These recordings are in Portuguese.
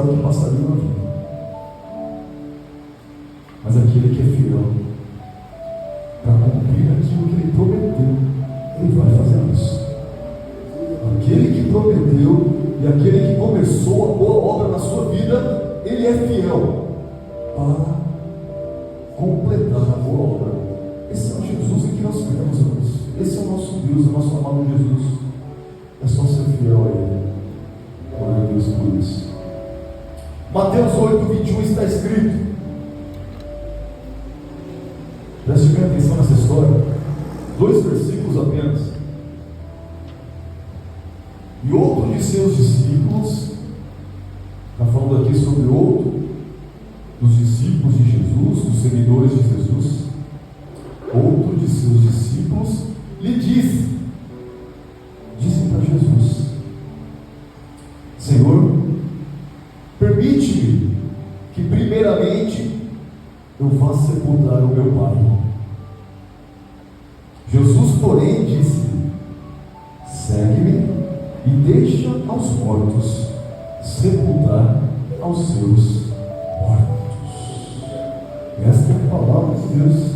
sabe o que passaria na vida. Mas aquele que é fiel para cumprir aquilo que ele prometeu, ele vai fazer isso. Aquele que prometeu e aquele que começou a boa obra na sua vida, ele é fiel para completar a boa obra. Esse é o Jesus em que nós cremos, irmãos. Esse é o nosso Deus, o nosso amado Jesus. É só ser fiel a Ele. Glória a Deus por isso. Mateus 8:21 está escrito. Preste bem atenção nessa história. 2 versículos apenas. E outro de seus discípulos, está falando aqui sobre outro dos discípulos de Jesus, dos seguidores de Jesus. Outro de seus discípulos lhe disse para Jesus: Senhor, permite-me que primeiramente eu vá sepultar o meu pai. Jesus, porém, disse-lhe: segue-me e deixa aos mortos sepultar aos seus mortos. Esta é a palavra de Deus.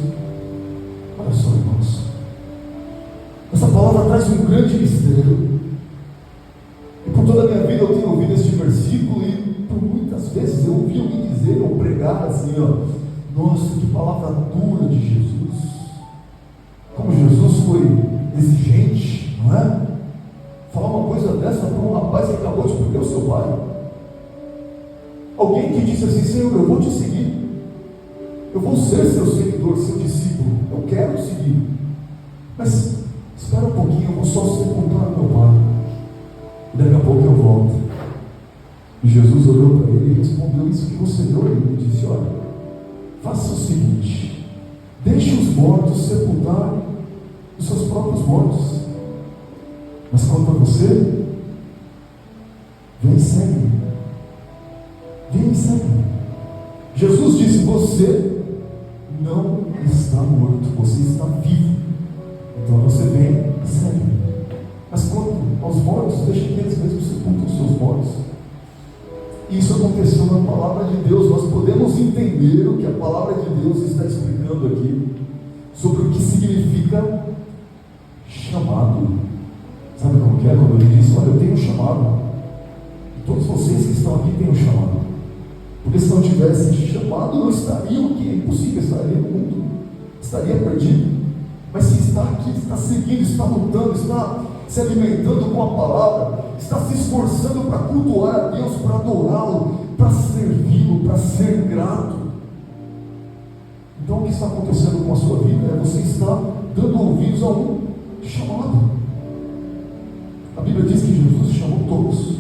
Olha só, irmãos, essa palavra traz um grande mistério, e por toda a minha vida eu tenho ouvido este versículo, e por muitas vezes eu ouvi alguém dizer ou pregar assim, nossa, que palavra dura de Jesus, como Jesus foi exigente, não é? Falar uma coisa dessa para um rapaz que acabou de perder o seu pai. Alguém que disse assim: Senhor, eu vou te seguir, eu vou ser seu seguidor, seu discípulo, eu quero seguir, mas espera um pouquinho, eu vou só sepultar meu pai, e daqui a pouco eu volto. E Jesus olhou para ele e respondeu isso que você deu. Ele disse: olha, faça o seguinte, deixe os mortos sepultar os seus próprios mortos, mas quanto a você, vem e segue-me. Vem e segue-me. Jesus disse: você não está morto, você está vivo. Então você vem e segue-me. Mas quanto aos mortos, deixa que eles mesmos sepultam os seus mortos. Isso aconteceu na palavra de Deus. Nós podemos entender o que a palavra de Deus está explicando aqui sobre o que significa chamado. Sabe como que é? Quando ele diz: olha, eu tenho um chamado, e todos vocês que estão aqui têm um chamado. Porque se não tivesse chamado, não estaria o que é impossível, estaria no mundo, estaria perdido. Mas se está aqui, está seguindo, está lutando, está se alimentando com a palavra, está se esforçando para cultuar a Deus, para adorá-lo, para servi-lo, para ser grato. Então o que está acontecendo com a sua vida é você está dando ouvidos a um chamado. A Bíblia diz que Jesus chamou todos,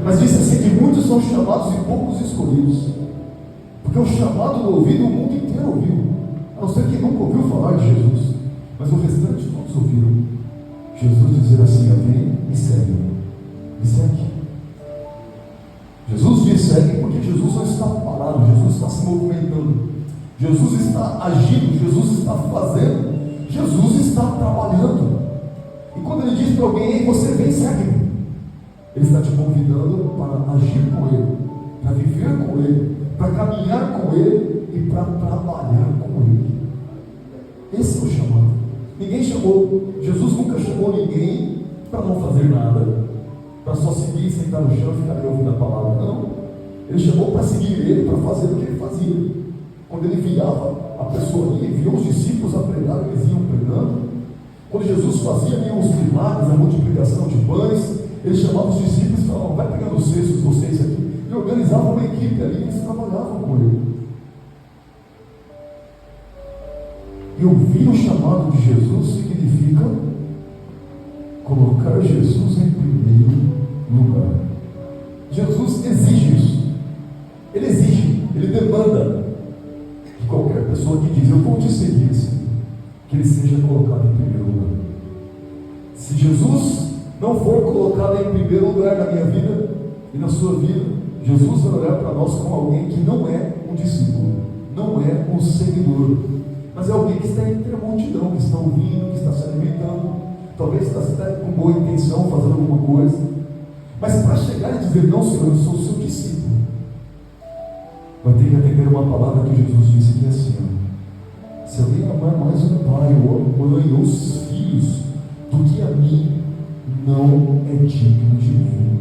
mas disse assim que muitos são chamados e poucos escolhidos, porque o chamado do ouvido o mundo inteiro ouviu, a não ser que nunca ouviu falar de Jesus, mas o restante todos ouviram. Jesus dizer assim: vem e segue, me segue. Jesus diz segue porque Jesus não está parado, Jesus está se movimentando, Jesus está agindo, Jesus está fazendo, Jesus está trabalhando. E quando ele diz para alguém: você vem e segue-me, ele está te convidando para agir com ele, para viver com ele, para caminhar com ele e para trabalhar com ele. Esse é o chamado. Ninguém chamou, Jesus nunca chamou ninguém para não fazer nada, para só seguir, sentar no chão e ficar ouvindo a palavra. Não, ele chamou para seguir ele, para fazer o que ele fazia. Quando ele enviava a pessoa ali, enviou os discípulos a pregar, eles iam pregando. Quando Jesus fazia os milagres, a multiplicação de pães, ele chamava os discípulos e falava: vai pegando os cestos, vocês aqui. E organizava uma equipe ali, eles trabalhavam com ele. E ouvir o chamado de Jesus significa colocar Jesus em primeiro lugar. Jesus exige isso. Ele exige, ele demanda de qualquer pessoa que diz: eu vou te seguir, Senhor, que ele seja colocado em primeiro lugar. Se Jesus não for colocado em primeiro lugar na minha vida e na sua vida, Jesus vai olhar para nós como alguém que não é um discípulo, não é um seguidor, mas é alguém que está entre a multidão, que está ouvindo, que está se alimentando, talvez está com boa intenção, fazendo alguma coisa, Mas para chegar e dizer: não, Senhor, eu sou o seu discípulo, vai ter que atender uma palavra que Jesus disse que é assim: ó, se alguém amar mais o pai ou a mãe ou os filhos do que a mim, não é digno de mim,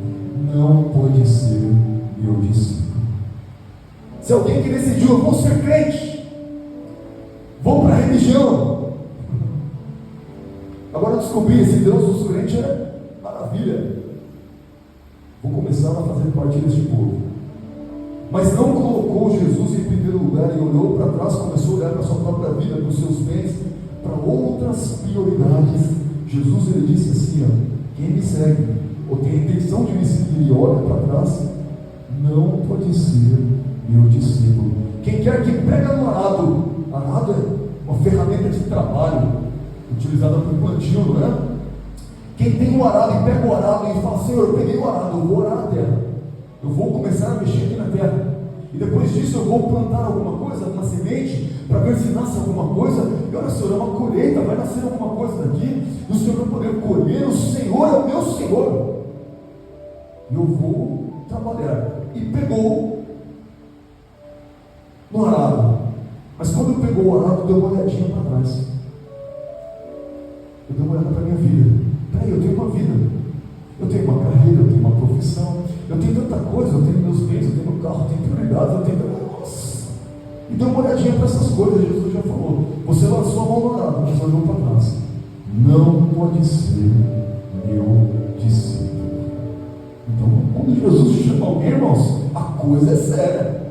não pode ser meu discípulo. Se alguém que decidiu: eu vou ser crente, vou para a religião, agora eu descobri, esse Deus dos crentes é maravilha, vou começar a fazer parte deste povo. Mas não colocou Jesus em primeiro lugar e olhou para trás, começou a olhar para a sua própria vida, para os seus bens, para outras prioridades. Jesus, ele disse assim: ó, quem me segue, ou tem a intenção de me seguir e olha para trás, não pode ser meu discípulo. Quem quer que pega no arado é uma ferramenta de trabalho, utilizada para o plantio, não é? Quem tem o arado e pega o arado e fala: Senhor, eu peguei o arado, eu vou orar a terra, eu vou começar a mexer aqui na terra, e depois disso eu vou plantar alguma coisa, alguma semente, para ver se nasce alguma coisa. E olha, Senhor, é uma colheita, vai nascer alguma coisa daqui, e o Senhor vai poder colher. O Senhor é o meu Senhor, e eu vou trabalhar. E pegou no arado, mas quando pegou o arado, deu uma olhadinha para trás. Eu dei uma olhada para a minha vida. Peraí, eu tenho uma vida, eu tenho uma carreira, eu tenho uma profissão, eu tenho tanta coisa, eu tenho meus bens, eu tenho meu carro, eu tenho prioridades, eu tenho... Nossa! E deu uma olhadinha para essas coisas. Jesus já falou: você lançou a mão no arado, mas olhou para trás. Não pode ser meu discípulo. Então, quando Jesus chama alguém, irmãos, a coisa é séria,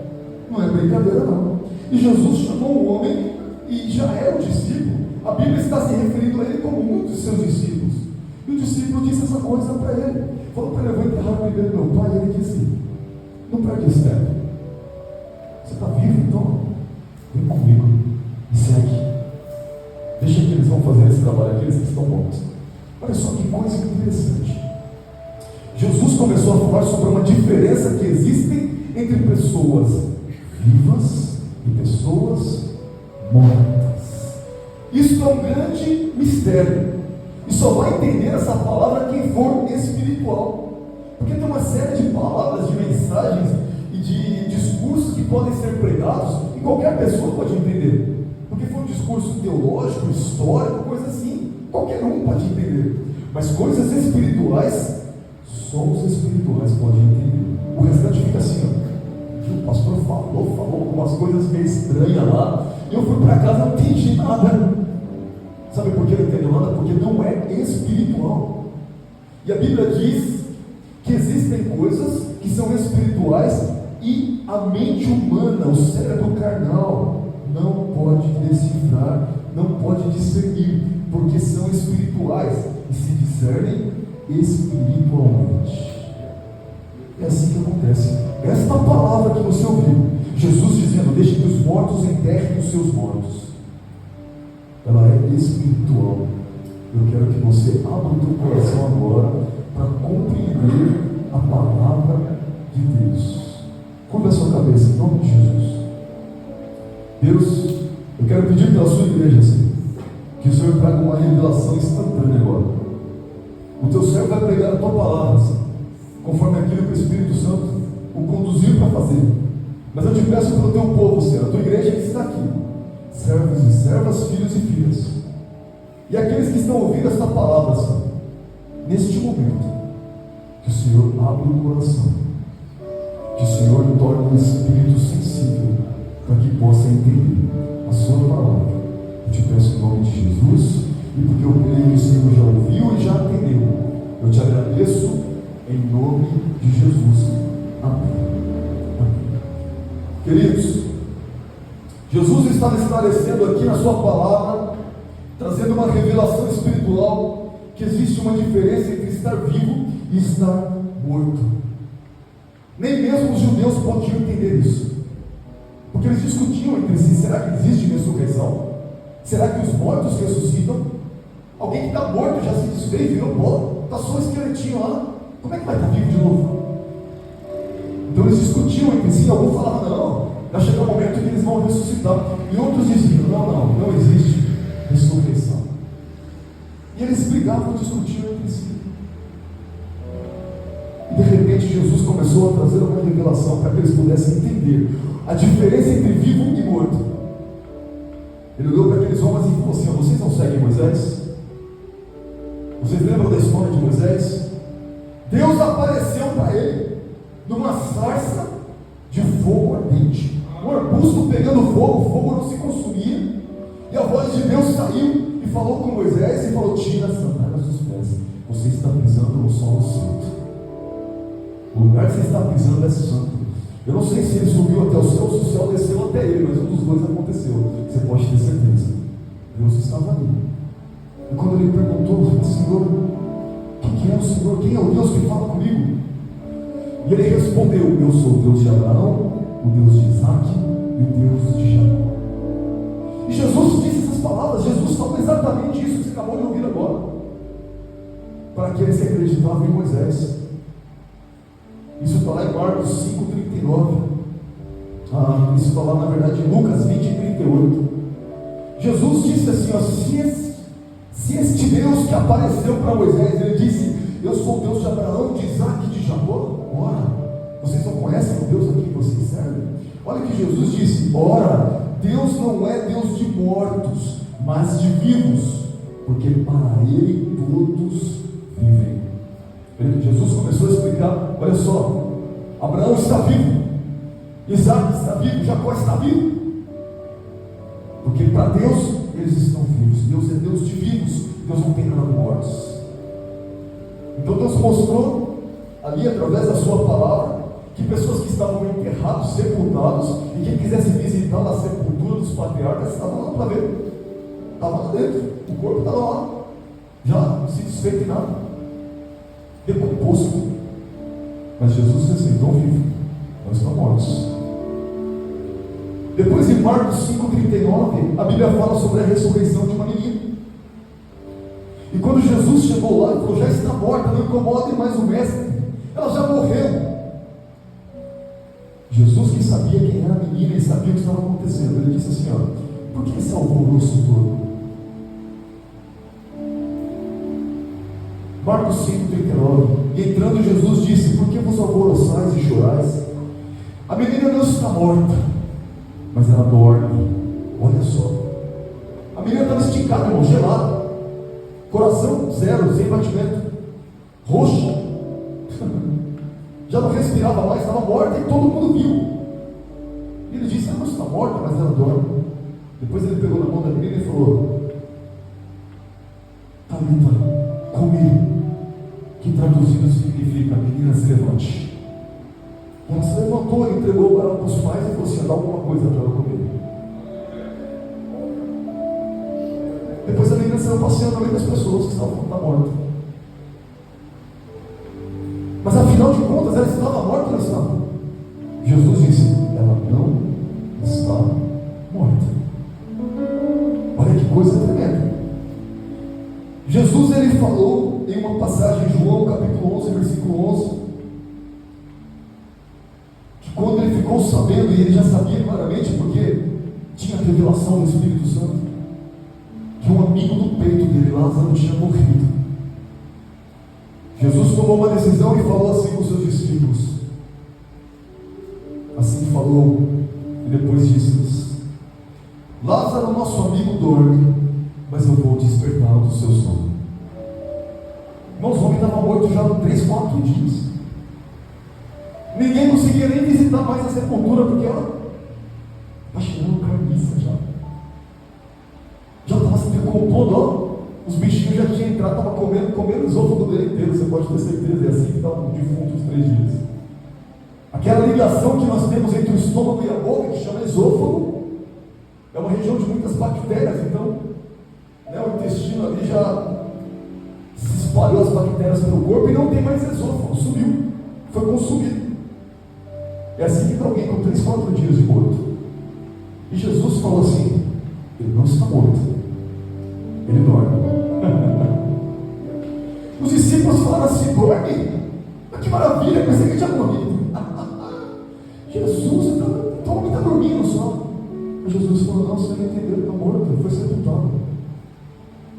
não é brincadeira não. E Jesus chamou o homem e já era o discípulo. A Bíblia está se referindo a ele como um dos seus discípulos. E o discípulo disse essa coisa para ele. Falou para ele: eu vou enterrar primeiro meu pai. E ele disse: não perde esse tempo. Você está vivo, então vem comigo e segue. Deixa que eles vão fazer esse trabalho, aqueles que estão mortos. Olha só que coisa interessante. Jesus começou a falar sobre uma diferença que existe entre pessoas vivas e pessoas mortas. Isso é um grande mistério, e só vai entender essa palavra quem for espiritual, porque tem uma série de palavras, de mensagens e de discursos que podem ser pregados e qualquer pessoa pode entender, porque foi um discurso teológico, histórico, coisa assim, qualquer um pode entender. Mas coisas espirituais, só os espirituais podem entender. O restante fica assim, ó. O pastor falou algumas coisas meio estranhas lá, e eu fui para casa e não entendi nada. Sabe por que eu não entendo nada? Porque não é espiritual. E a Bíblia diz que existem coisas que são espirituais e a mente humana, o cérebro carnal, não pode decifrar, não pode discernir, porque são espirituais e se discernem espiritualmente. É assim que acontece. Esta palavra que você ouviu, Jesus dizendo: deixe que os mortos enterrem os seus mortos, ela é espiritual. Eu quero que você abra o teu coração agora para compreender a palavra de Deus. Curva a sua cabeça em nome de Jesus. Deus, eu quero pedir pela sua igreja, Senhor, que o Senhor traga uma revelação instantânea agora. O teu servo vai pregar a tua palavra, Senhor, conforme aquilo que o Espírito Santo o conduziu para fazer. Mas eu te peço pelo teu povo, Senhor, a tua igreja que está aqui, servos e servas, filhos e filhas, e aqueles que estão ouvindo esta palavra, Senhor, neste momento, que o Senhor abra o coração, que o Senhor torne o espírito sensível, para que possa entender a sua palavra. Eu te peço em nome de Jesus, e porque eu creio que o Senhor já ouviu e já atendeu, eu te agradeço em nome de Jesus. Amém. Amém. Queridos, Jesus estava esclarecendo aqui na sua palavra, trazendo uma revelação espiritual, que existe uma diferença entre estar vivo e estar morto. Nem mesmo os judeus podiam entender isso, porque eles discutiam entre si: será que existe ressurreição? Será que os mortos ressuscitam? Alguém que está morto já se desfez, virou pó, está só um esqueletinho lá, como é que vai estar vivo de novo? Então eles discutiam entre si. Alguns falavam: não, vai chegar um momento que eles vão ressuscitar, e outros diziam: não existe ressurreição. E eles brigavam, discutiam entre si. E de repente Jesus começou a trazer uma revelação para que eles pudessem entender a diferença entre vivo e morto. Ele olhou para aqueles homens e falou assim: vocês não seguem Moisés? Vocês lembram da história de Moisés? Deus apareceu para ele numa sarça de fogo ardente, um arbusto pegando fogo, o fogo não se consumia, e a voz de Deus saiu e falou com Moisés e falou: tira as sandálias dos pés, você está pisando no solo santo. O lugar que você está pisando é santo. Eu não sei se ele subiu até o céu ou se o céu desceu até ele, mas um dos dois aconteceu. Você pode ter certeza. Deus estava ali. E quando ele perguntou: Senhor, quem é o Senhor? Quem é o Deus que fala comigo? E ele respondeu: eu sou o Deus de Abraão, o Deus de Isaac e o Deus de Jacó. E Jesus disse essas palavras. Jesus falou exatamente isso que você acabou de ouvir agora, para aqueles que acreditavam em Moisés. Isso está lá em Marcos 5,39. Isso está lá, na verdade, em Lucas 20,38. Jesus disse assim: ó, se este Deus que apareceu para Moisés, ele disse: eu sou o Deus de Abraão, de Isaac e de Jacó. Ora, vocês não conhecem o Deus a quem vocês servem? Olha o que Jesus disse: ora, Deus não é Deus de mortos, mas de vivos, porque para Ele todos vivem. Jesus começou a explicar: olha só, Abraão está vivo, Isaac está vivo, Jacó está vivo, porque para Deus eles estão vivos. Deus é Deus de vivos, Deus não tem nada de mortos. Então Deus mostrou ali, através da sua palavra, que pessoas que estavam enterrados, sepultados, e quem quisesse visitar a sepultura dos patriarcas estava lá para ver, estava lá dentro, o corpo estava lá, já se desfeito em nada, decomposto. Mas Jesus disse assim: estão vivos, não estão mortos. Depois, em Marcos 5,39, a Bíblia fala sobre a ressurreição de uma menina. E quando Jesus chegou lá, ele falou: já está morta, não incomode mais o mestre, ela já morreu. Jesus, que sabia quem era a menina e sabia o que estava acontecendo, ele disse assim: ó, por que esse alvoroço todo? Marcos 5,39. E entrando Jesus disse: por que vos alvoroçais e chorais? A menina não está morta, mas ela dorme. Olha só, a menina estava esticada, irmão, gelada, coração zero, sem batimento, roxa, já não respirava mais, estava morta e todo mundo viu. E ele disse: ela não está morta, mas ela dorme. Depois ele pegou na mão da menina e falou: Talita, cumi, que traduzido significa: menina, se levante. E ela se levantou, entregou ela para os pais e falou assim: dá alguma coisa para ela comer. Depois a menina saiu passeando no meio das pessoas que estavam mortas. Mas afinal de contas, ela estava morta ou não estava? Jesus disse: ela não está morta. Olha que coisa tremenda. Jesus, ele falou em uma passagem em João capítulo 11, versículo 11, que quando ele ficou sabendo, e ele já sabia claramente, porque tinha a revelação do Espírito Santo, que um amigo do peito dele, Lázaro, tinha morrido, Jesus tomou uma decisão e falou assim com os seus discípulos. Assim falou, e depois disse-lhes: Lázaro, nosso amigo, dorme, mas eu vou despertá-lo do seu sono. Irmãos, o homem estava morto já há 3, 4 dias. Ninguém conseguia nem visitar mais a sepultura, porque ela está cheirando carniça já. Já estava se decompondo, ó. Os bichinhos já tinham entrado, estavam comendo o esôfago dele inteiro, você pode ter certeza. É assim que está um defunto os 3 dias. Aquela ligação que nós temos entre o estômago e a boca, que chama esôfago, é uma região de muitas bactérias. Então, o intestino ali já se espalhou as bactérias pelo corpo e não tem mais esôfago, sumiu, foi consumido. É assim que está alguém com 3, 4 dias de morto. E Jesus falou assim: ele não está morto, ele dorme. Os discípulos falaram assim: dorme? Mas que maravilha, pensei que tinha morrido. Jesus, então o homem está dormindo só. Mas Jesus falou: não, você não entendeu, ele está morto, ele foi sepultado.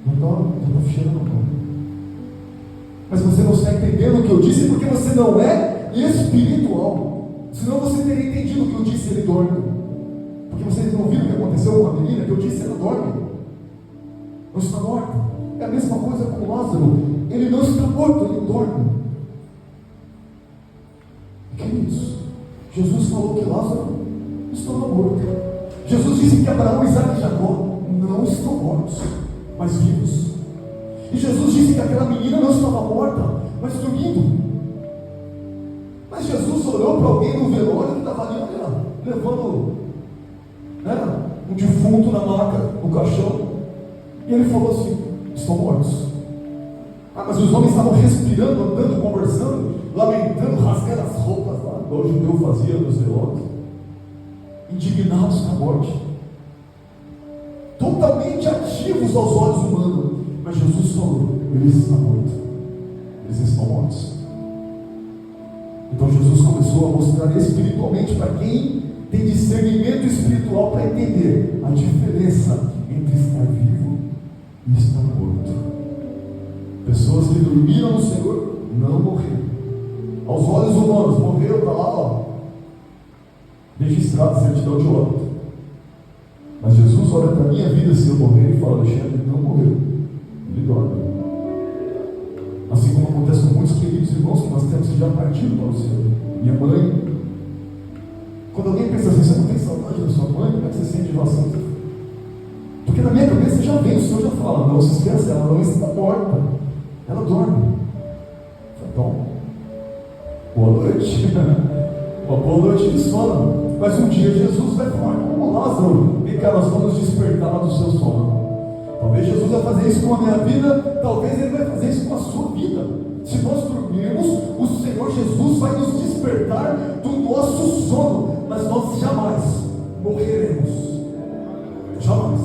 Já está cheirando não. Mas você não está entendendo o que eu disse, porque você não é é espiritual. Senão você teria entendido o que eu disse, ele dorme. Porque vocês não viram o que aconteceu com a menina, que eu disse, ela dorme. Não está morta. É a mesma coisa com Lázaro. Ele não está morto, ele dorme. Queridos, Jesus falou que Lázaro estava morto. Jesus disse que Abraão, Isaac e Jacó não estão mortos, mas vivos. E Jesus disse que aquela menina não estava morta, mas dormindo. Mas Jesus olhou para alguém no velório que estava ali, olha, levando, né, um defunto na maca, no caixão, e ele falou assim: estão mortos. Mas os homens estavam respirando, andando, conversando, lamentando, rasgando as roupas lá, igual o judeu fazia nos velórios, indignados com a morte, totalmente ativos aos olhos humanos. Mas Jesus falou: eles estão mortos, eles estão mortos. Então Jesus começou a mostrar espiritualmente para quem tem discernimento espiritual, para entender a diferença entre estar vivo e estar morto. Pessoas que dormiram no Senhor não morreram. Aos olhos humanos, morreu, está lá, ó, registrado, certidão de óbito. Mas Jesus olha para a minha vida, se eu morrer, e fala: Alexandre não morreu, ele dorme. Assim como acontece com muitos queridos irmãos que nós temos que já partiram para o céu. Minha mãe, quando alguém pensa assim: você não tem saudade da sua mãe? Como é que você sente em relação a isso? Porque na minha cabeça já vem, o Senhor já fala: não se esqueça, ela não está morta, ela dorme. Então, boa noite. Uma boa noite de sono. Mas um dia Jesus vai falar: como Lázaro, vem cá, nós vamos despertar do seu sono. Talvez Jesus vai fazer isso com a minha vida, talvez Ele vai fazer isso com a sua vida. Se nós dormirmos, o Senhor Jesus vai nos despertar do nosso sono, mas nós jamais morreremos. Jamais.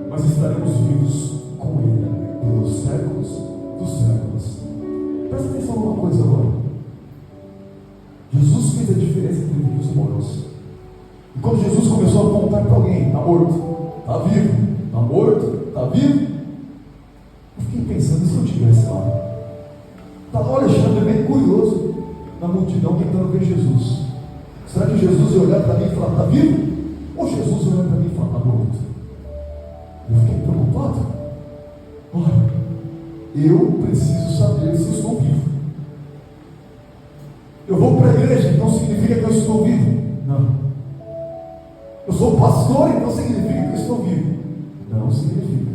Mas estaremos vivos com Ele pelos séculos dos séculos. Presta atenção numa coisa agora. Jesus fez a diferença entre vivos e mortos. E quando Jesus começou a apontar para alguém: está morto, está vivo, está morto, está vivo, eu fiquei pensando: e se eu estivesse lá? Estava o Alexandre bem curioso na multidão tentando ver Jesus. Será que Jesus ia olhar para mim e falar: está vivo? Ou Jesus ia olhar para mim e falar: está morto? Eu fiquei preocupado. Olha, eu preciso saber se estou vivo. Eu vou para a igreja, então significa que eu estou vivo? Não. Eu sou pastor, então significa que eu estou vivo? Não significa.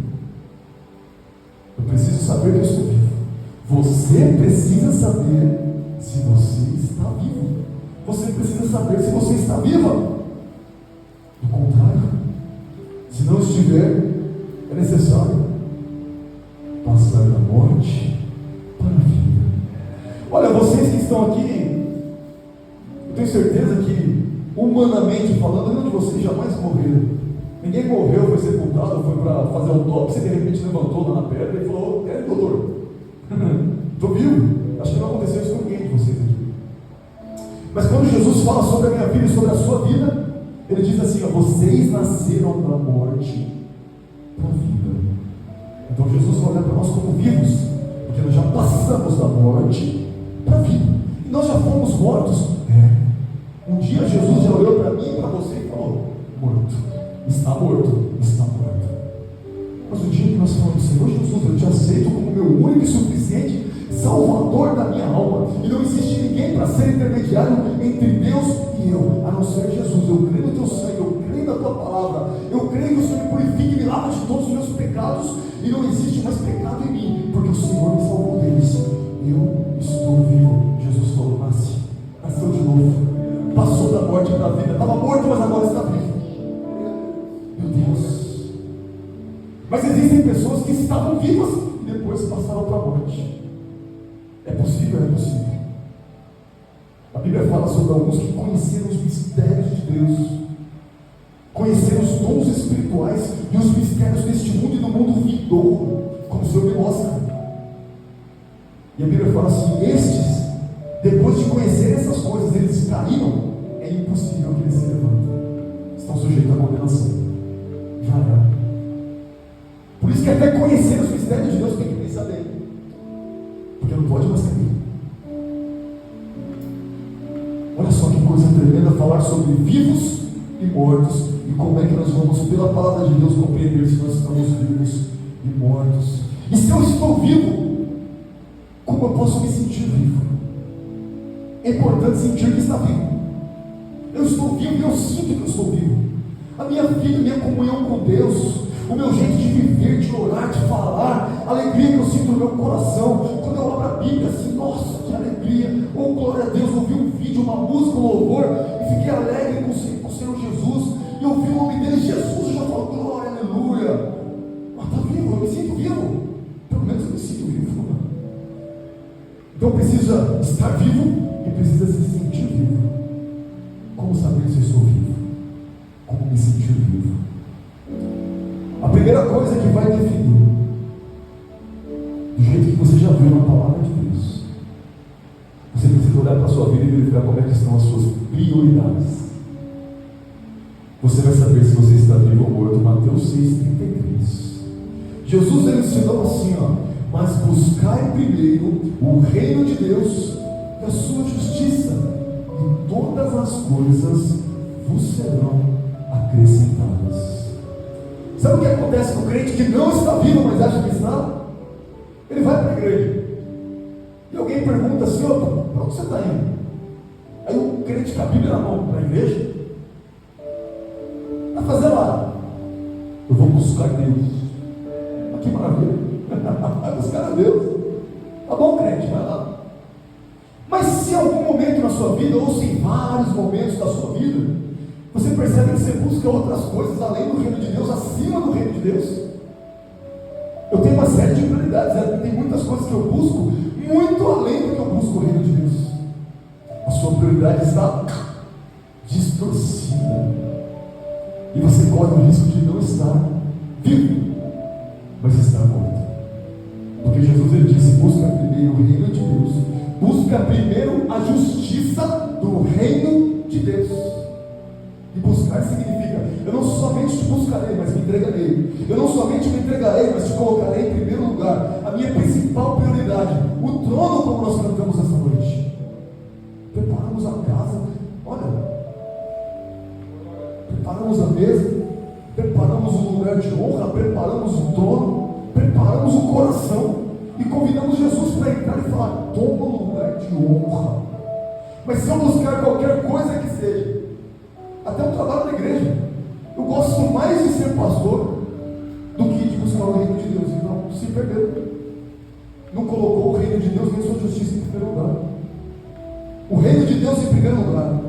Eu preciso saber que eu estou vivo. Você precisa saber se você está vivo. Você precisa saber se você está viva. Do contrário, se não estiver, é necessário passar da morte para a vida. Olha, vocês que estão aqui, eu tenho certeza que, humanamente falando, nenhum de vocês jamais morreram. Ninguém morreu, foi sepultado, foi para fazer autópsia e de repente levantou lá na pedra e falou: doutor, estou vivo. Acho que não aconteceu isso com ninguém de vocês aqui. Mas quando Jesus fala sobre a minha vida e sobre a sua vida, Ele diz assim: vocês nasceram da morte para a vida. Então Jesus vai olhar para nós como vivos, porque nós já passamos da morte para a vida. E nós já fomos mortos. Um dia Jesus já olhou para mim e para você e falou: morto, está morto, está morto. Mas o dia que nós falamos: Senhor Jesus, eu te aceito como meu único e suficiente Salvador da minha alma, e não existe ninguém para ser intermediário entre Deus e eu, a não ser Jesus. Eu creio no teu sangue, eu creio na tua palavra, eu creio que o Senhor me purifique e me lava de todos os meus pecados, e não existe mais pecado em mim, porque o Senhor me salvou deles. Eu estou vivo. Jesus falou: nasceu de novo, passou da morte para a vida. Estava morto, mas agora está vivo. Meu Deus! Mas existem pessoas que estavam vivas e depois passaram para a morte. É possível? É possível. A Bíblia fala sobre alguns que conheceram os mistérios de Deus, conheceram os dons espirituais e os mistérios deste mundo e do mundo vindouro, como o Senhor me mostra. E a Bíblia fala assim: estes, depois de conhecer essas coisas, eles caíram. É impossível que eles se levantem. Estão sujeitos à condenação. Já era. Por isso que até conhecer os mistérios de Deus tem que pensar bem, porque não pode mais cair. falar sobre vivos e mortos, e como é que nós vamos, pela palavra de Deus, compreender se nós estamos vivos e mortos. E se eu estou vivo, como eu posso me sentir vivo? É importante sentir que está vivo. Eu estou vivo e eu sinto que eu estou vivo. A minha vida, minha comunhão com Deus, o meu jeito de viver, de orar, de falar, a alegria que eu sinto no meu coração, quando eu abro a Bíblia, assim, nossa, que alegria, oh glória a Deus, ouvi um vídeo, uma música, um louvor, e fiquei alegre com o Senhor Jesus, e eu vi o nome dele, Jesus, eu já falo, glória, aleluia. Mas está vivo, eu me sinto vivo, pelo menos eu me sinto vivo. Então precisa estar vivo e precisa se sentir vivo. Como saber se eu estou vivo? Como me sentir vivo? A primeira coisa que vai definir, do jeito que você já viu na palavra de Deus, você precisa olhar para a sua vida e verificar como é que estão as suas prioridades. Você vai saber se você está vivo ou morto. Mateus 6,33. Jesus ele ensinou assim, mas buscai primeiro o reino de Deus e a sua justiça, e todas as coisas vos serão acrescentadas. Sabe o que acontece com o crente que não está vivo, mas acha que está? Ele vai para a igreja e alguém pergunta assim, para onde você está indo? Aí o crente com a Bíblia na mão, para a igreja, vai fazer lá, eu vou buscar Deus. Que maravilha, vai buscar a Deus. Tá bom, crente, vai lá. Mas se em algum momento na sua vida, ou se em vários momentos da sua vida, você percebe que você busca outras coisas além do reino de Deus, acima do reino de Deus, eu tenho uma série de prioridades, tem muitas coisas que eu busco muito além do que eu busco o reino de Deus. A sua prioridade está distorcida e você corre o risco de não estar vivo, mas estar morto. Porque Jesus ele disse, busca primeiro o reino de Deus, busca primeiro a justiça do reino de Deus. E buscar significa, eu não somente te buscarei, mas me entregarei. Eu não somente me entregarei, mas te colocarei em primeiro lugar. A minha principal prioridade, o trono, como nós cantamos esta noite. Preparamos a casa, olha, preparamos a mesa, preparamos o lugar de honra, preparamos o trono, preparamos o coração e convidamos Jesus para entrar e falar, toma o lugar de honra. Mas se eu buscar qualquer coisa que seja, até o trabalho da igreja, eu gosto mais de ser pastor do que de buscar o reino de Deus. Então, se perdeu, não colocou o reino de Deus nem sua justiça em primeiro lugar. O reino de Deus em primeiro lugar,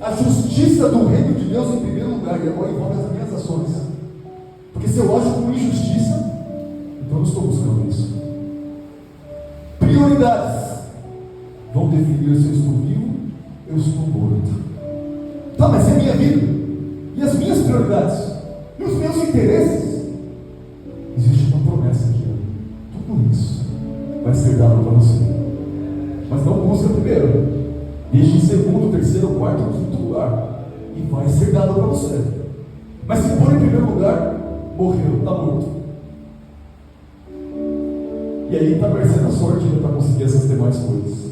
a justiça do reino de Deus em primeiro lugar, e agora envolve as minhas ações. Porque se eu acho com injustiça, então eu estou buscando isso. Prioridades vão definir se eu estou vivo, eu estou morto. Tá, mas é a minha vida, e as minhas prioridades, e os meus interesses. Existe uma promessa aqui, tudo isso vai ser dado para você, mas não busca primeiro, deixe em segundo, terceiro, quarto, quinto lugar, e vai ser dado para você. Mas se for em primeiro lugar, morreu, está morto. E aí está merecendo a sorte para conseguir essas demais coisas.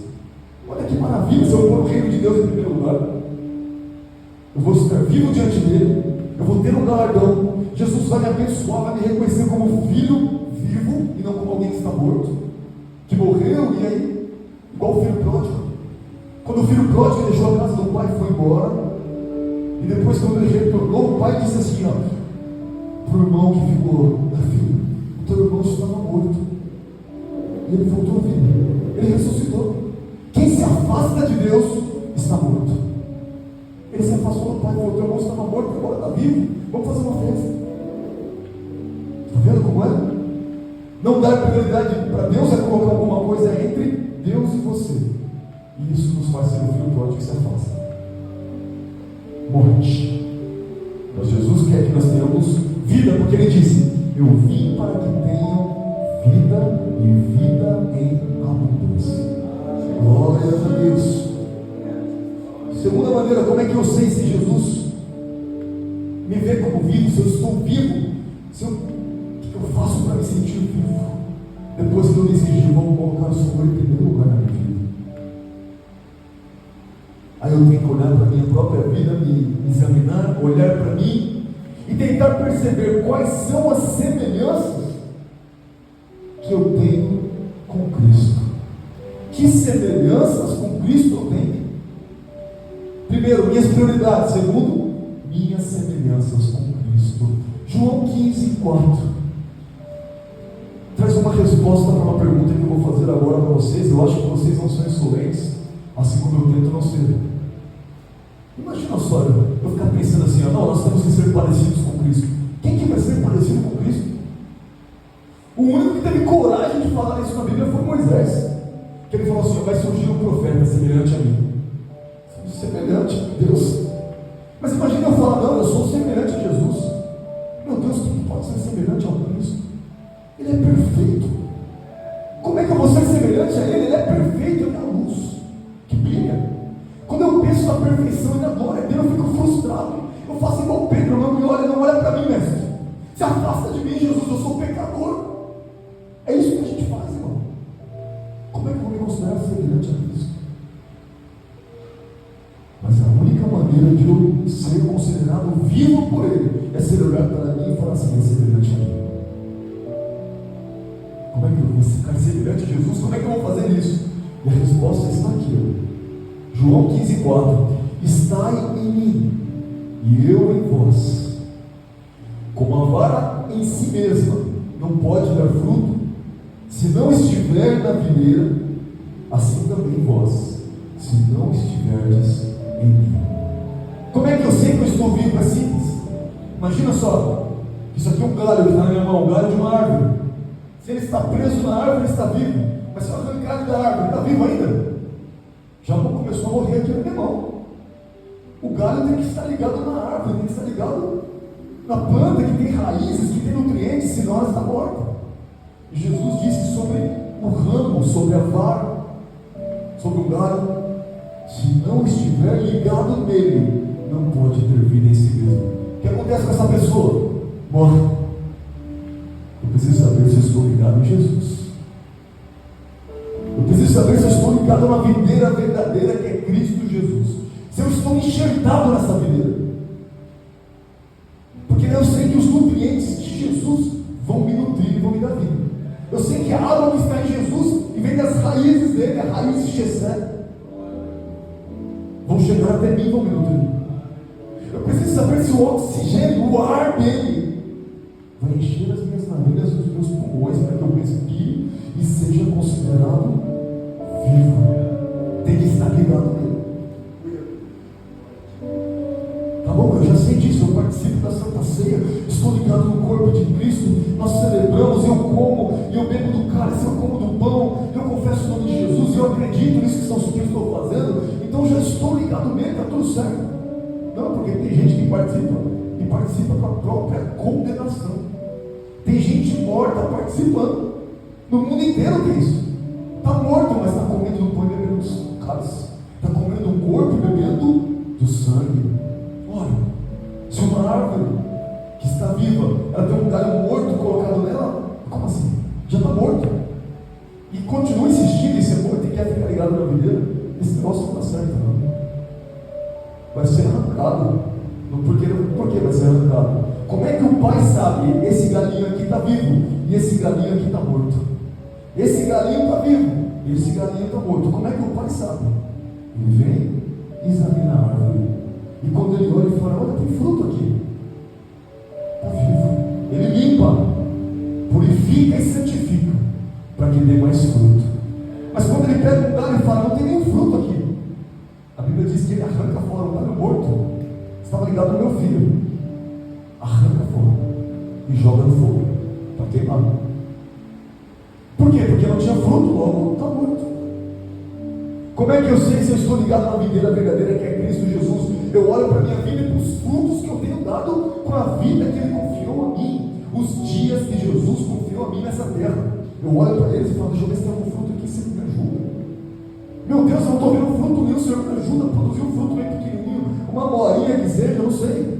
Olha que maravilha, se eu for o reino de Deus em primeiro lugar, eu vou estar vivo diante dele, eu vou ter um galardão, Jesus vai me abençoar, vai me reconhecer como filho vivo e não como alguém que está morto, que morreu, e aí, igual o filho pródigo. Quando o filho pródigo deixou a casa do pai e foi embora, e depois quando ele retornou, o pai disse assim, para o irmão que ficou, filho, o teu irmão estava morto, e ele voltou a vida, ele ressuscitou. Quem se afasta de Deus está morto. Ele se afastou do pai e falou, teu irmão estava morto, agora está vivo, vamos fazer uma festa. Está vendo como é? Não dar prioridade para Deus é colocar alguma coisa entre Deus e você, e isso nos faz ser o filho pródigo que se afasta. Morte. Mas Jesus quer que nós tenhamos vida, porque ele disse, eu vim para que tenham vida e vida em abundância. Glória a Deus. Segunda maneira, como é que eu sei se Jesus me vê como vivo, se eu estou vivo, o que eu faço para me sentir vivo? Depois que eu decidi, vou colocar o Senhor em primeiro lugar na minha vida. Aí eu tenho que olhar para a minha própria vida, me examinar, olhar para mim e tentar perceber quais são as semelhanças que eu tenho com Cristo. Que semelhanças com Cristo eu tenho? Primeiro, minhas prioridades. Segundo, minhas semelhanças com Cristo. João 15:4 traz uma resposta para uma pergunta que eu vou fazer agora para vocês. Eu acho que vocês não são insolentes, assim como eu tento não ser. Imagina só, eu ficar pensando assim, não, nós temos que ser parecidos com Cristo. Quem que vai ser parecido com Cristo? O único que teve coragem de falar isso na Bíblia foi Moisés, que ele falou assim, vai surgir um profeta semelhante a mim. Semelhante a Deus. Mas imagina eu falar, não, eu sou semelhante a Jesus. Meu Deus, quem pode ser semelhante ao Cristo? Ele é perfeito. Como é que eu vou ser semelhante a Ele? Ele é perfeito, Ele é a luz que brilha. Quando eu penso na perfeição e na glória dele, eu fico frustrado. Eu faço igual Pedro, não olha para mim, mestre. Se afasta de mim, Jesus, eu sou pecador. É isso que a gente faz, irmão. Como é que eu vou me considerar semelhante a Cristo? Mas a única maneira de eu ser considerado vivo por Ele é se Ele olhar para mim e falar assim, é semelhante a mim. Como é que eu vou ficar semelhante a Jesus? Como é que eu vou fazer isso? E a resposta está aqui, ó. João 15:4 estai em mim e eu em vós. Como a vara em si mesma não pode dar fruto se não estiver na videira, assim também vós, se não estiverdes em mim. Como é que eu sei que eu estou vivo? É simples. Imagina só, isso aqui é um galho que está na minha mão, um galho de uma árvore. Se ele está preso na árvore, ele está vivo. Mas se eu arrancar ele da árvore, ele está vivo ainda? Já começou a morrer aqui na minha mão. O galho tem que estar ligado na árvore, tem que estar ligado na planta que tem raízes, que tem nutrientes, senão ela está morta. E Jesus disse sobre o ramo, sobre a vara, sobre o galho, se não estiver ligado nele, não pode ter vida em si mesmo. O que acontece com essa pessoa? Morre. Eu preciso saber se eu estou ligado em Jesus. Eu preciso saber se eu estou ligado na videira verdadeira que é Cristo Jesus. Se eu estou enxertado nessa videira. Porque eu sei que os nutrientes de Jesus vão me nutrir e vão me dar vida. Eu sei que a água que está em Jesus e vem das raízes dele, a raiz de Jessé, vão chegar até mim e vão me nutrir. Eu preciso saber se o oxigênio, o ar dele, vai encher as minhas narinas, os meus pulmões, para que eu respire e seja considerado vivo. Tem que estar ligado nele. Tá bom? Eu já sei disso. Eu participo da Santa Ceia. Estou ligado no corpo de Cristo. Nós celebramos. Eu como e eu bebo do cálice. Eu como do pão. Eu confesso o nome de Jesus. E eu acredito nisso que eu estou fazendo. Então já estou ligado nele. Está tudo certo. Não, porque tem gente que participa e participa com a própria condenação. Tem gente morta participando. No mundo inteiro tem isso. Está morto, mas está comendo do pão e bebendo do cálice. Está comendo do corpo e bebendo do sangue. Ora, se uma árvore que está viva, ela tem um galho morto colocado nela, como assim? Já está morto. E continua insistindo em ser morto e quer ficar ligado na videira. Esse negócio não está certo, não. Vai ser arrancado. Por que vai ser arrancado? Como é que o pai sabe? Esse galinho aqui está vivo e esse galinho aqui está morto. Esse galinho está vivo e esse galinho está morto. Como é que o pai sabe? Ele vem e examina a árvore. E quando ele olha e fala, olha, tem fruto aqui. Está vivo. Ele limpa, purifica e santifica para que dê mais fruto. Mas quando ele pega um galho e fala, não tem nenhum fruto aqui. A Bíblia diz que ele arranca fora um galho morto. Estava ligado no meu filho. Arranca fora e joga no fogo para queimar. Por quê? Porque não tinha fruto, logo está morto. Como é que eu sei se eu estou ligado na videira verdadeira que é Cristo Jesus? Eu olho para a minha vida e para os frutos que eu tenho dado com a vida que Ele confiou a mim, os dias que Jesus confiou a mim nessa terra. Eu olho para eles e falo, deixa eu ver se tem algum fruto aqui, Senhor, me ajuda. Meu Deus, eu não estou vendo fruto nenhum, Senhor, me ajuda a produzir um fruto bem pequenininho, uma morinha que seja, eu não sei.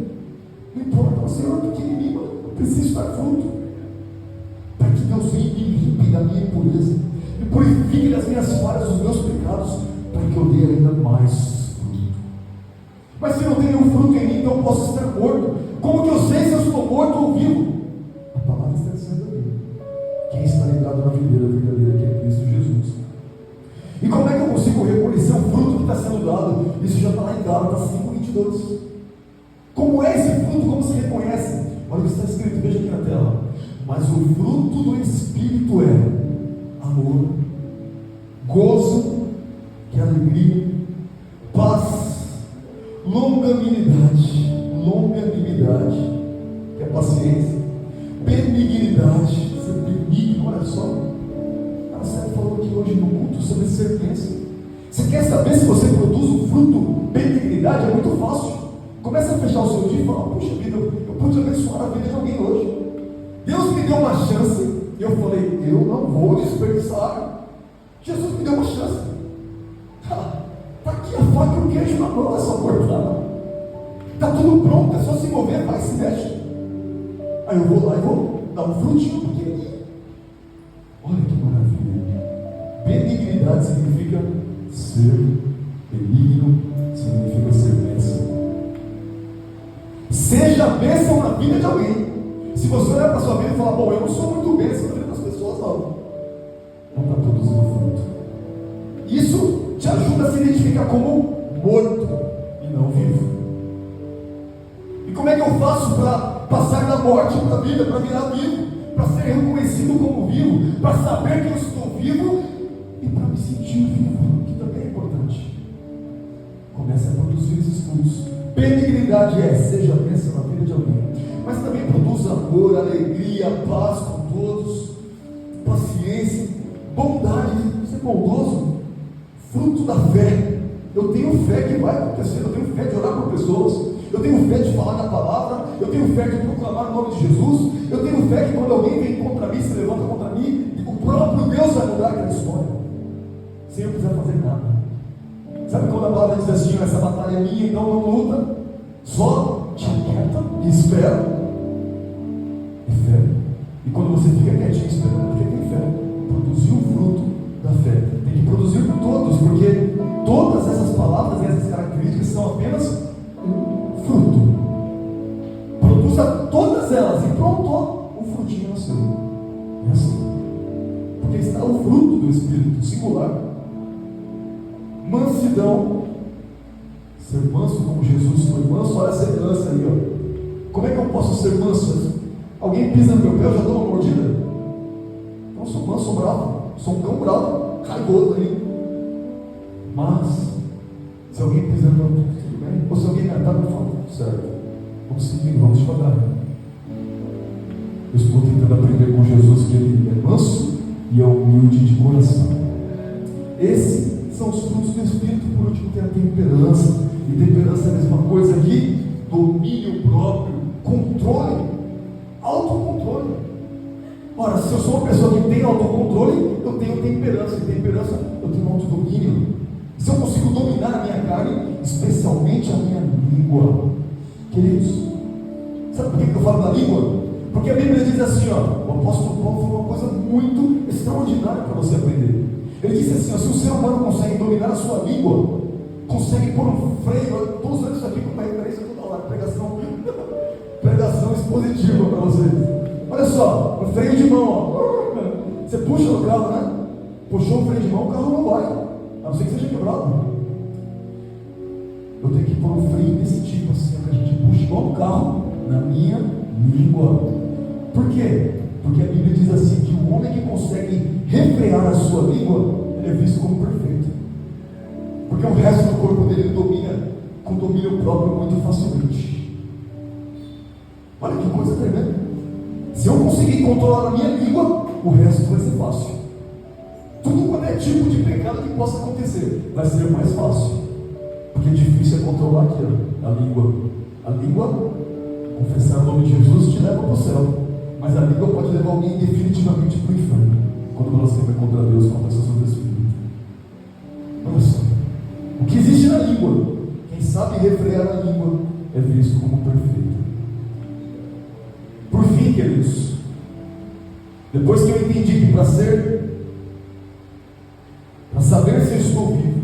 Não importa, Senhor, pequenininho, eu preciso dar fruto. Para que Deus venha e me limpe da minha impureza, me purifique das minhas falhas, dos meus pecados, para que eu dê ainda mais fruto. Mas se não tem nenhum fruto em mim, então eu posso estar morto. Como que eu sei se eu estou morto ou vivo? A palavra está dizendo ali: quem está ligado na videira verdadeira, que é Cristo Jesus. E como é que eu consigo reconhecer o fruto que está sendo dado? Isso já está lá em Gálatas 5:22. Como é esse fruto? Como se reconhece? Olha o que está escrito, veja aqui na tela. Mas o fruto do Espírito é amor, gozo, que é alegria, paz, longanimidade, que é paciência, benignidade, ser benigno. Olha só, a Sérgio falou aqui hoje no culto sobre ser bênção. Você quer saber se você produz um fruto benignidade? É muito fácil. Começa a fechar o seu dia e fala: puxa vida, eu pude abençoar a vida de alguém hoje. Deus me deu uma chance e eu falei: eu não vou desperdiçar. Jesus me deu uma chance. Está aqui a faca e o queijo na mão, é só cortar. Está tudo pronto, é só se mover, vai, se mexe. Aí eu vou lá e vou dar um frutinho pequenininho. Olha que maravilha. Benignidade significa ser benigno, significa ser bênção. Seja bênção na vida de alguém. Se você olhar para a sua vida e falar: bom, eu não sou muito bênção na vida das pessoas, não está produzindo fruto. Isso te ajuda a se identificar como morto e não vivo. E como é que eu faço para passar da morte para a vida, para virar vivo, para ser reconhecido como vivo, para saber que eu estou vivo e para me sentir vivo, que também é importante? Comece a produzir esses frutos. Benignidade seja bênção na vida de alguém, mas também produz amor, alegria, paz com todos, paciência, bondade, ser bondoso, fruto da fé. Eu tenho fé que vai acontecer, eu tenho fé de orar por pessoas, eu tenho fé de falar da palavra, eu tenho fé de proclamar o nome de Jesus, eu tenho fé que quando alguém vem contra mim, se levanta contra mim, o próprio Deus vai mudar aquela história, sem eu precisar fazer nada. Sabe quando a palavra diz assim: essa batalha é minha, então não luta, só te aquieta e espera. É fé. E quando você fica quietinho esperando, porque tem fé, produzir o fruto da fé. Tem que produzir por todos, porque todas essas palavras e essas características são apenas um fruto. Produza todas elas e pronto, um frutinho nasceu. É assim. Porque está o fruto do Espírito, singular. Mansidão, ser manso como Jesus foi manso. Olha a semelhança aí, ó. Como é que eu posso ser manso? Alguém pisa no meu pé, eu já dou uma mordida? Não sou manso, sou bravo, sou um cão bravo, raivoso aí. Mas se alguém pisa no meu pé, tudo bem? Ou se alguém me ataca, eu falo: certo, vamos seguir, vamos devagar. Eu estou tentando aprender com Jesus que Ele é manso e é humilde de coração. Esses são os frutos do Espírito. Por último, tem a temperança. E temperança é a mesma coisa que domínio próprio, controle, autocontrole. Ora, se eu sou uma pessoa que tem autocontrole, eu tenho temperança. E temperança, eu tenho autodomínio. Se eu consigo dominar a minha carne, especialmente a minha língua. Queridos, sabe por que eu falo da língua? Porque a Bíblia diz assim, ó, o apóstolo Paulo falou uma coisa muito extraordinária para você aprender. Ele disse assim: ó, se o ser humano consegue dominar a sua língua, consegue pôr um freio. Eu estou usando isso aqui como uma referência toda hora, pregação expositiva para vocês. Olha só, um freio de mão, ó. Você puxa no carro, né? Puxou o freio de mão, o carro não vai, a não ser que seja quebrado. Eu tenho que pôr um freio desse tipo assim, que a gente puxa igual um carro na minha língua. Por quê? Porque a Bíblia diz assim, que o homem que consegue refrear a sua língua, ele é visto como perfeito. Porque o resto do corpo dele ele domina com domínio próprio muito facilmente. Olha que coisa tremenda. Se eu conseguir controlar a minha língua, o resto vai ser fácil. Tudo quanto é tipo de pecado que possa acontecer, vai ser mais fácil. Porque difícil é controlar aqui, ó, a língua. A língua, confessar o nome de Jesus, te leva para o céu. Mas a língua pode levar alguém definitivamente para o inferno, quando blasfema contra Deus com a sensação do Espírito. Olha só, o que existe na língua, quem sabe refrear a língua é visto como perfeito. Por fim, queridos, depois que eu entendi que para saber se eu estou vivo,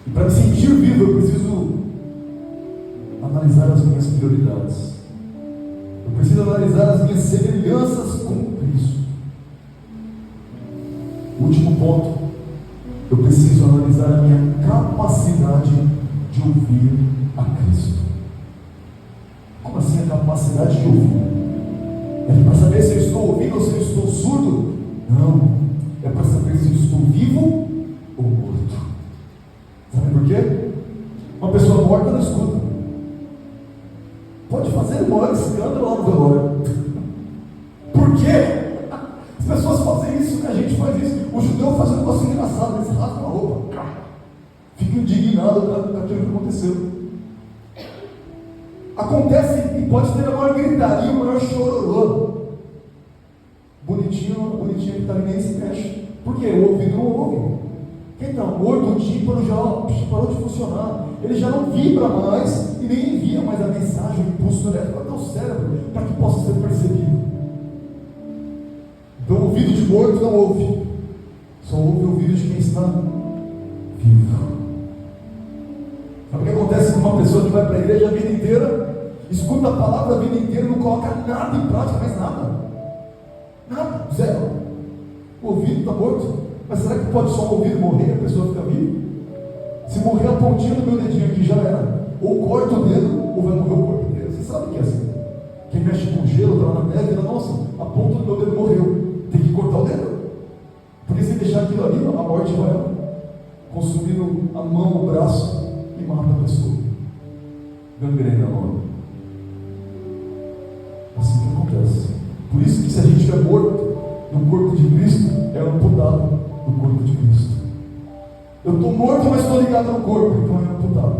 e para me sentir vivo eu preciso prioridades. Eu preciso analisar as minhas semelhanças com Cristo. Último ponto, eu preciso analisar a minha capacidade de ouvir a Cristo. Como assim a capacidade de ouvir? É para saber se eu estou ouvindo ou se eu estou surdo? Não, é para saber se eu estou vivo ou morto. Sabe por quê? Uma pessoa morta não escuta. Pode fazer o maior escândalo lá no velório. Por quê? As pessoas fazem isso, né? A gente faz isso. O judeu faz um negócio engraçado, eles rasgam a roupa, fica indignado com aquilo que aconteceu. Acontece e pode ter a maior gritaria, o maior chororô. Bonitinho que está ali nem se mexe. Por quê? O ouvido não ouve. Então, o tímpano já parou de funcionar. Ele já não vibra mais e nem envia mais a mensagem, o impulso elétrico até o cérebro, para que possa ser percebido. Então, o ouvido de morto não ouve, só ouve o ouvido de quem está vivo. Sabe o que acontece com uma pessoa que vai para a igreja a vida inteira, escuta a palavra a vida inteira e não coloca nada em prática, mais nada? Nada, zero. O ouvido está morto. Mas será que pode só o ouvido morrer e a pessoa fica viva? Se morrer a pontinha do meu dedinho aqui já era. Ou corta o dedo, ou vai morrer o corpo inteiro. Você sabe que é assim. Quem mexe com gelo, está lá na neve, nossa, a ponta do meu dedo morreu. Tem que cortar o dedo. Porque se deixar aquilo ali, a morte vai consumindo a mão, o braço e mata a pessoa. Gangrena logo. Assim que acontece. Por isso que se a gente estiver morto no corpo de Cristo, é amputado no corpo de Cristo. Eu estou morto, mas estou ligado no corpo, então é amputado.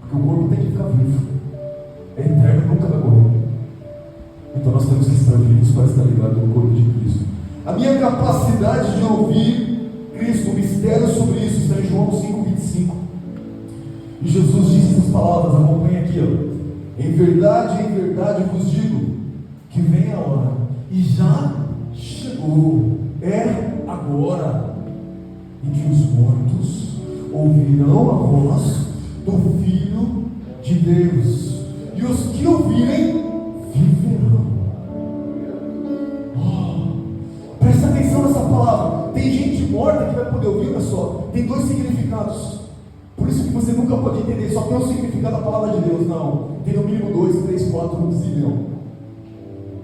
Porque o corpo tem que ficar vivo. É eterno, nunca vai morrer. Então nós temos que estar vivos para estar ligados no corpo de Cristo. A minha capacidade de ouvir Cristo, o mistério sobre isso, está em João 5,25. E Jesus disse essas palavras, acompanha aqui, ó. Em verdade vos digo, que vem a hora, e já chegou, é agora, em que os mortos ouvirão a voz do Filho de Deus, e os que ouvirem viverão. Presta atenção nessa palavra. Tem gente morta que vai poder ouvir, olha só. Tem dois significados. Por isso que você nunca pode entender só tem um significado da palavra de Deus. Não, tem no mínimo 2, 3, 4, 1 zilhão.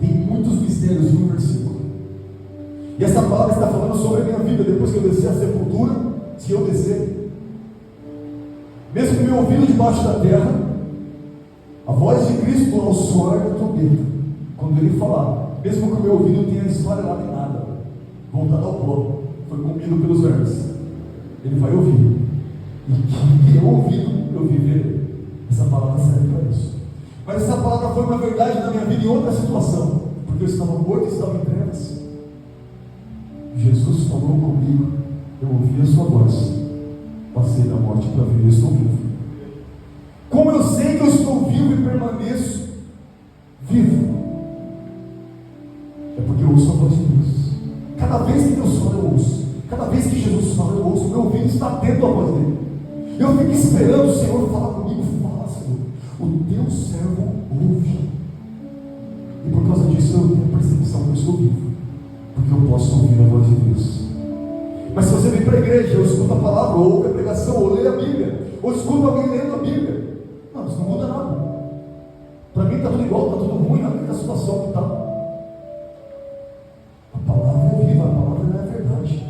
Tem muitos mistérios em um versículo. E essa palavra está falando sobre a minha vida. Depois que eu descer a sepultura, se eu descer, mesmo com o meu ouvido debaixo da terra, a voz de Cristo ao soar da trombeta, quando Ele falar, mesmo que o meu ouvido tenha esfarelado em nada, voltado ao pó, foi comido pelos vermes, Ele vai ouvir. E que eu ouvido, eu viverei. Essa palavra serve para isso. Mas essa palavra foi uma verdade na minha vida em outra situação, porque eu estava morto e estava em trevas. Jesus falou comigo, eu ouvi a sua voz, passei da morte para a vida, eu estou vivo. Como eu sei que eu estou vivo e permaneço vivo? É porque eu ouço a voz de Deus. Cada vez que Deus fala, eu ouço. Cada vez que Jesus fala, eu ouço. Meu ouvido está atento à voz dele. Eu fico esperando o Senhor falar comigo. Fala, Senhor. O teu servo ouve. E por causa disso eu tenho a percepção que eu estou vivo, porque eu posso ouvir a voz de Deus. Mas se você vem para a igreja, ou escuta a palavra, ou ouve a pregação, ou lê a Bíblia, ou escuta alguém lendo a Bíblia, não, isso não muda nada. Para mim está tudo igual, está tudo ruim, olha a situação que está. A palavra é viva, a palavra é verdade.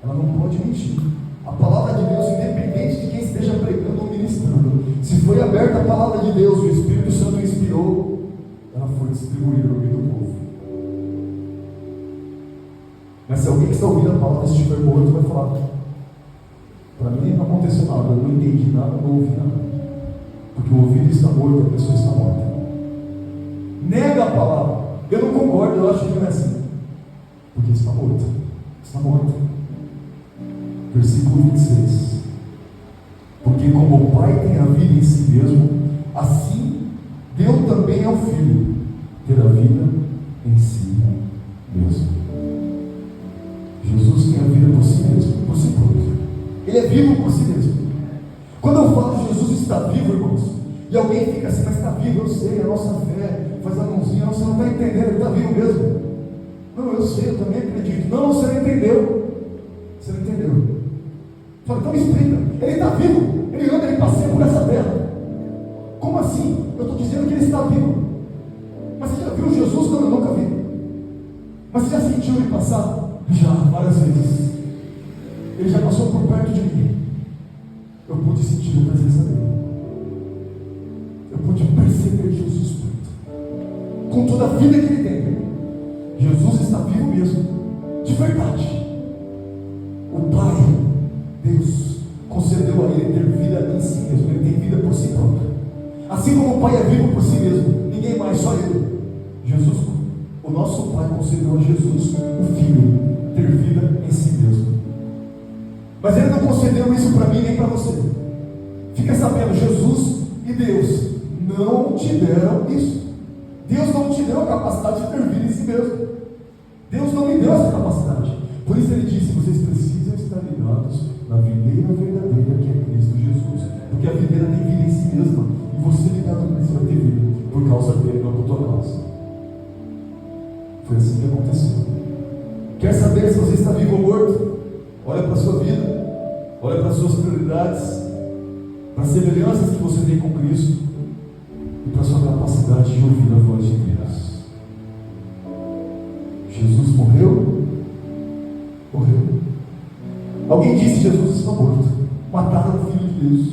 Ela não pode mentir. A palavra de Deus, independente de quem esteja pregando ou ministrando, se foi aberta a palavra de Deus, o Espírito Santo inspirou, ela foi distribuída no meio do povo. Mas se alguém que está ouvindo a palavra estiver morto, vai falar: para mim não aconteceu nada, eu não entendi nada, não ouvi nada. Porque o ouvido está morto e a pessoa está morta. Nega a palavra. Eu não concordo, eu acho que não é assim. Porque está morto. Está morto. Versículo 26. Porque como o Pai tem a vida em si mesmo, assim deu também ao Filho ter a vida em si mesmo. Jesus tem a vida por si mesmo, por si próprio. Ele é vivo por si mesmo. Quando eu falo que Jesus está vivo, irmãos, E alguém fica assim, mas está vivo, eu sei, a nossa fé, faz a mãozinha, você não está entendendo, ele está vivo mesmo. Não, eu sei, eu também acredito. Não, você não entendeu. Você não entendeu. Fala, então me explica, ele está vivo, ele anda, ele passeia por essa terra. Como assim? Eu estou dizendo que ele está vivo. Mas você já viu Jesus? Não, eu nunca vi. Mas você já sentiu ele passar? Já, várias vezes. Ele já passou por perto de mim. Eu pude sentir a presença dele. Eu pude perceber Jesus perto. Com toda a vida que ele tem. Jesus está vivo mesmo. De verdade. O Pai, Deus, concedeu a ele ter vida em si mesmo. Ele tem vida por si próprio. Assim como o Pai é vivo por si mesmo, ninguém mais, só ele. Jesus, o nosso Pai concedeu a Jesus, o Filho, ter vida em si mesmo. Mas ele não concedeu isso para mim nem para você. Fica sabendo, Jesus e Deus não te deram isso. Deus não te deu a capacidade de ter vida em si mesmo. Deus não me deu essa capacidade. Por isso ele disse, vocês precisam estar ligados na videira verdadeira que é Cristo Jesus. Porque a videira tem vida em si mesma. E você ligado a Cristo vai ter vida. Por causa dele, não por tua causa. Foi assim que aconteceu. Quer saber se você está vivo ou morto? Olha para a sua vida. Olha para as suas prioridades. Para as semelhanças que você tem com Cristo. E para a sua capacidade de ouvir a voz de Deus. Jesus morreu? Morreu. Alguém disse que Jesus está morto. Mataram o Filho de Deus.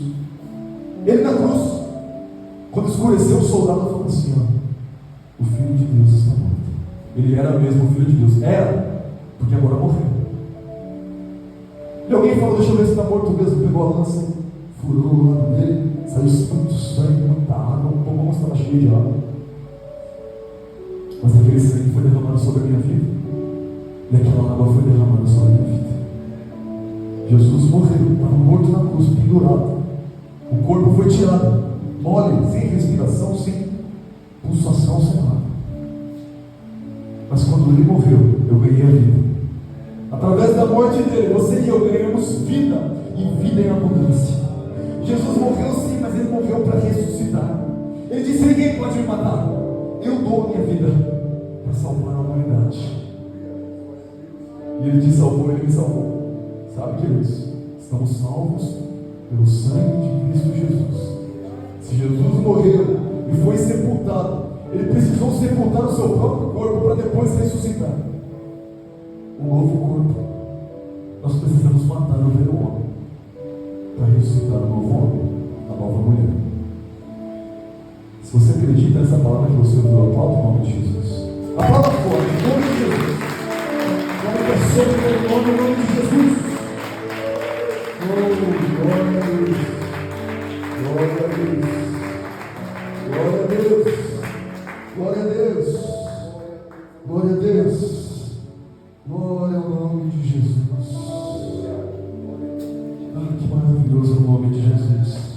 Ele na cruz. Quando escureceu, o soldado falou assim: ó, o Filho de Deus está morto. Ele era mesmo o Filho de Deus. Era, porque agora morreu. E alguém falou: deixa eu ver se está morto mesmo. Pegou a lança, furou o lado dele, saiu muito sangue, muita água. O pulmão estava cheio de água. Mas aquele sangue foi derramado sobre a minha vida. E aquela água foi derramada sobre a minha vida. Jesus morreu, estava morto na cruz, pendurado. O corpo foi tirado, mole, sem respiração, sem pulsação, sem nada. Mas quando ele morreu, eu ganhei a vida. Através da morte dele, você e eu ganhamos vida, e vida em abundância. Jesus morreu sim, mas ele morreu para ressuscitar. Ele disse: ninguém pode me matar. Eu dou a minha vida para salvar a humanidade. E ele te salvou, ele me salvou. Sabe, queridos? Estamos salvos pelo sangue de Cristo Jesus. Se Jesus morreu e foi sepultado, ele precisou sepultar o seu próprio corpo para depois ressuscitar. Um novo corpo. Nós precisamos matar o velho homem para ressuscitar o novo homem, a nova mulher. Se você acredita nessa palavra que você ouviu, aplaude o nome de Jesus. Aplauda forte, em nome de Jesus. Como pessoa pelo nome de Jesus. Oh, glória a Deus. Glória a Deus. Glória a Deus. Glória a Deus. Glória a Deus. Glória ao nome de Jesus. Ah, que maravilhoso é o nome de Jesus.